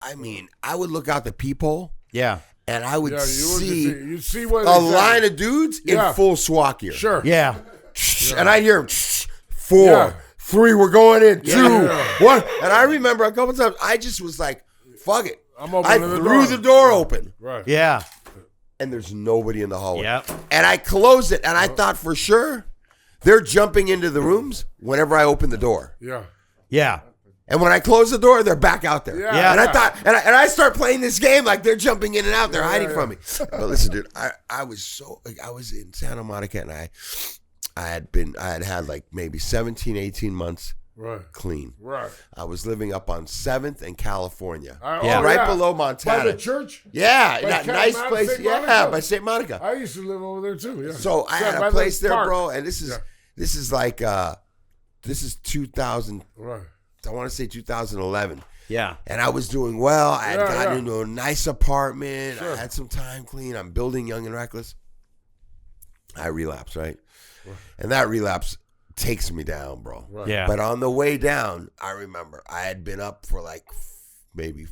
I mean, I would look out the peephole. Yeah. And I would see what a line of dudes in full SWAT gear. Sure. Yeah. And I'd hear them, 4, 3, we're going in, 2, 1. And I remember a couple times, I just was like, fuck it. I threw the door open. Right. Yeah. And there's nobody in the hallway. Yep. And I closed it, and I thought for sure they're jumping into the rooms whenever I open the door. Yeah. Yeah. And when I close the door, they're back out there. Yeah. And I thought, and I start playing this game like they're jumping in and out. They're hiding from me. But listen, dude, I was in Santa Monica, and I had like maybe 17, 18 months clean. Right. I was living up on 7th and California. Right below Montana. By the church? Yeah. That nice place. Yeah, by St. Monica. I used to live over there too. Yeah. So I had a place there, bro, and this is like this is 2000. Right. I want to say 2011. Yeah. And I was doing well. I had gotten into a nice apartment. I had some time clean. I'm building Young and Reckless. I relapse, right? And that relapse takes me down, bro. Right. Yeah. But on the way down, I remember I had been up for like maybe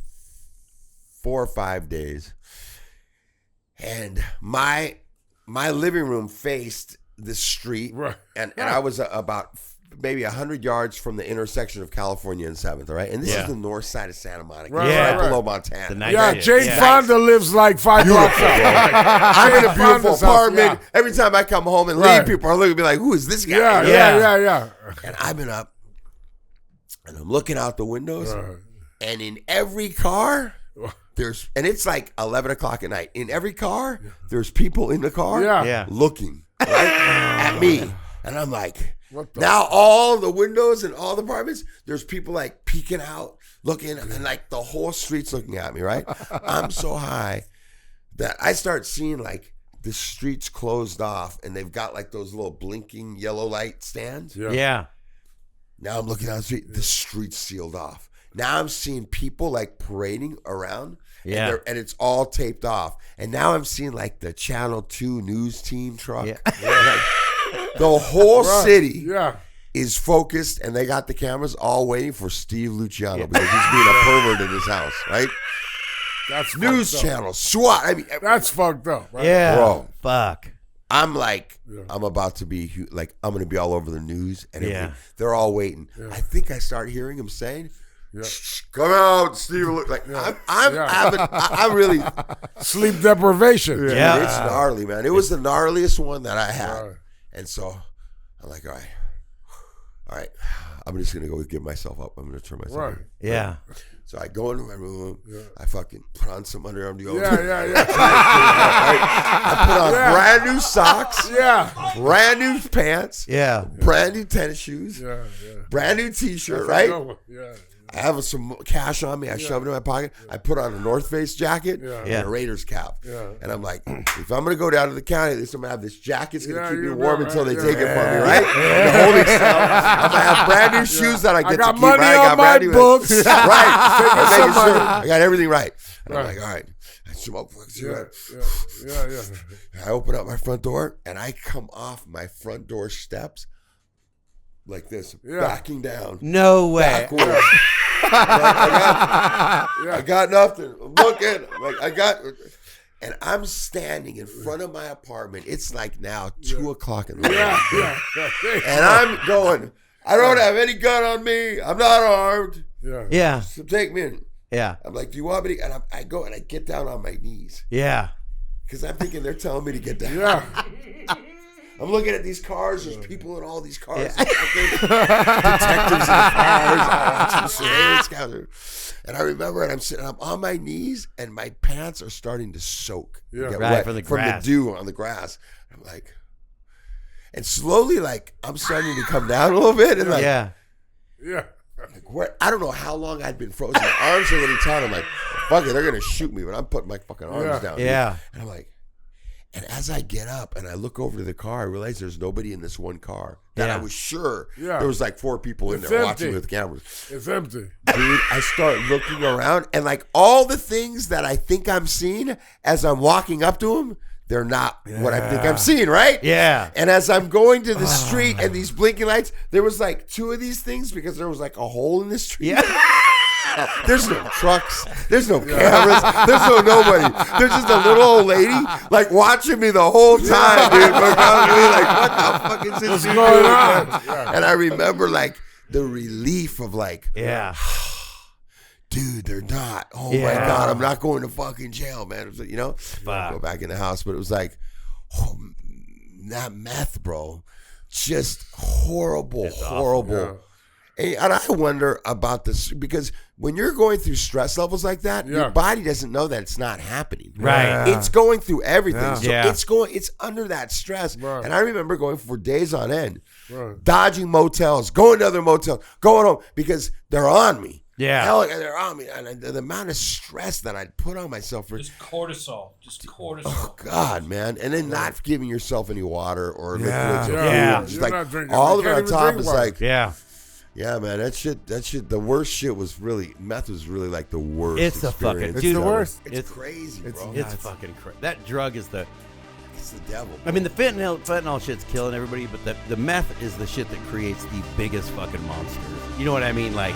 4 or 5 days. And my living room faced the street. Right. And I was about maybe 100 yards from the intersection of California and 7th, all right? And this is the north side of Santa Monica, right below Montana. Jane Fonda lives like 5 blocks out. I'm in a beautiful apartment. Every time I come home and leave, people are looking at me like, who is this guy? Yeah. And I've been up, and I'm looking out the windows, and in every car, and it's like 11 o'clock at night. In every car, there's people in the car looking at me. And I'm like, now all the windows and all the apartments, there's people like peeking out, looking, and like the whole street's looking at me, right? I'm so high that I start seeing like the streets closed off, and they've got like those little blinking yellow light stands. Yeah. Now I'm looking down the street, the street's sealed off. Now I'm seeing people like parading around, and it's all taped off. And now I'm seeing like the Channel 2 news team truck. Like, the whole city is focused, and they got the cameras all waiting for Steve Luciano because he's being a pervert in his house, right? That's news channel, SWAT. I mean, that's fucked up, right? Yeah, bro. Fuck. I'm like, I'm about to be like, I'm going to be all over the news, and they're all waiting. I think I start hearing him saying, "Come out, Steve." Like I'm really sleep deprivation. Yeah, it's gnarly, man. It was the gnarliest one that I had. And so I'm like, all right, I'm just going to go give myself up. I'm going to turn myself in. Yeah. So I go into my room. I fucking put on some underarm deodorant. I put on brand new socks. Brand new pants. Brand new tennis shoes. Brand new t-shirt, right? I have some cash on me. I shove it in my pocket. I put on a North Face jacket and a Raiders cap. And I'm like, if I'm going to go down to the county, at least I'm going to have this jacket. It's going to keep me warm until they take it from me, right? The holding cell. I'm going to have brand new shoes that I get to keep. I got money on my books. Right. I'm making sure I got everything right. And I'm like, all right. I smoke. I open up my front door, and I come off my front door steps like this, backing down. No way. Backwards. I got nothing. I'm looking. And I'm standing in front of my apartment. It's like now 2 o'clock in the morning. And I'm going, I don't have any gun on me. I'm not armed. Yeah. So take me in. Yeah. I'm like, do you want me to? And I go and I get down on my knees. Yeah. Because I'm thinking they're telling me to get down. I'm looking at these cars. There's people in all these cars. Detectives in the cars. Surveillance guys. And I remember, and I'm on my knees, and my pants are starting to soak. Get wet from the dew on the grass. I'm like, and slowly, like, I'm starting to come down a little bit. And like, like, where, I don't know how long I'd been frozen. My arms are getting tight. I'm like, fuck it, they're going to shoot me. But I'm putting my fucking arms down. And I'm like, and as I get up and I look over to the car, I realize there's nobody in this one car. That I was sure there was like 4 people in there watching with cameras. It's empty. Dude, I start looking around, and like all the things that I think I'm seeing as I'm walking up to them, they're not what I think I'm seeing, right? Yeah. And as I'm going to the street and these blinking lights, there was like 2 of these things because there was like a hole in the street. There's no trucks. There's no cameras. There's no nobody. There's just a little old lady like watching me the whole time, dude. Like, what the fuck is this going on? And I remember like the relief of like, dude, they're not. Oh my God, I'm not going to fucking jail, man. It was like, go back in the house. But it was like, that meth, bro, just horrible. Awful, And I wonder about this because when you're going through stress levels like that, your body doesn't know that it's not happening. Right. It's going through everything. Yeah. So it's under that stress. Right. And I remember going for days on end, dodging motels, going to other motels, going home because they're on me. Yeah. Hell, they're on me. And the amount of stress that I'd put on myself for just cortisol. Oh God, man! And then not giving yourself any water or liquids. Yeah. Just like all of it on top is like, yeah, man. That shit. The worst shit was really meth. Was really like the worst. It's the fucking. experience. Dude, the worst. It's crazy, bro. It's fucking crazy. That drug is the. It's the devil. I mean, the fentanyl shit's killing everybody, but the meth is the shit that creates the biggest fucking monsters. You know what I mean? Like.